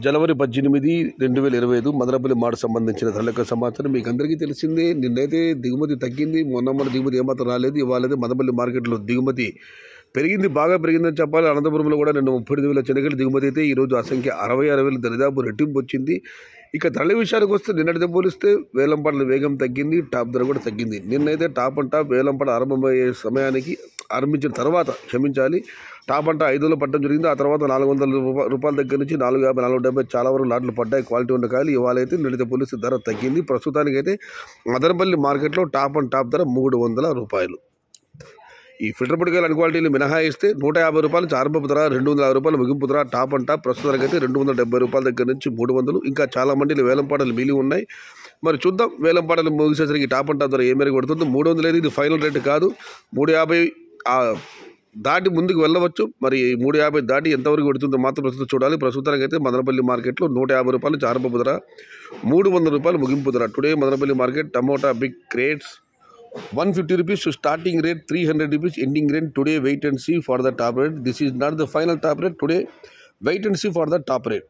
జనవరి 18, 2025 మదనపల్లి మాట సంబంధించిన ధరలకు సమాచారం మీకు అందరికీ తెలిసిందే. నిన్నైతే దిగుమతి తగ్గింది, మొన్న దిగుమతి ఏమాత్రం రాలేదు. ఇవాళైతే మదనపల్లి మార్కెట్లో దిగుమతి పెరిగింది, బాగా పెరిగిందని చెప్పాలి. అనంతపురంలో కూడా నిన్న 35,000 శనగలు దిగుమతి అయితే ఈరోజు ఆ సంఖ్య 66,000 దరిదాపు రెట్టింపు వచ్చింది. ఇక ధరల విషయానికి వస్తే నిన్నటితో పోలిస్తే వేలంపాటల వేగం తగ్గింది, టాప్ ధర కూడా తగ్గింది. నిన్నైతే టాప్ అండ్ టాప్ వేలంపాట ఆరంభమయ్యే సమయానికి ఆరంభించిన తర్వాత టాప్ అంట 5 పట్టడం జరిగింది. ఆ తర్వాత 400 రూపాయల దగ్గర నుంచి 450, 470 చాలా వరకు లాట్లు పడ్డాయి. క్వాలిటీ ఉన్న కాయలు ఇవాళ అయితే నిన్నటితో పోలిస్తే ధర తగ్గింది. ప్రస్తుతానికైతే మదనపల్లి మార్కెట్లో టాప్ అండ్ టాప్ ధర 300 రూపాయలు. ఈ ఫిల్టర్ పొడికాయలు అన్ని క్వాలిటీలు మినహాయిస్తే 150 రూపాయల నుంచి ఆరంభపు ధర, 250 రూపాయలు ముగింపు ధర. టాప్ అండ్ టాప్ ప్రస్తుతానికి అయితే 270 రూపాయల దగ్గర నుంచి 300. ఇంకా చాలా మండీలు వేలంపాటలు మిగిలి ఉన్నాయి. మరి చూద్దాం వేలంపాటలు ముగిసేసరికి టాప్ అండ్ టాప్ ధర ఏ మేరకు పడుతుందో. 300 అనేది ఇది ఫైనల్ రేటు కాదు, 350 దాటి ముందుకు వెళ్ళవచ్చు. మరి 350 దాటి ఎంతవరకు పెడుతుందో మాత్రం ప్రస్తుతం చూడాలి. ప్రస్తుతానికి అయితే మదనపల్లి మార్కెట్లో 150 రూపాయల నుంచి ఆరంభపు ధర, 300 రూపాయలు ముగింపు ధర. Today Madanapalle market tomato big crates 150 rupees to starting rate, 300 rupees ending rate. Today wait and see for the top rate. This is not the final top rate. Today wait and see for the top rate.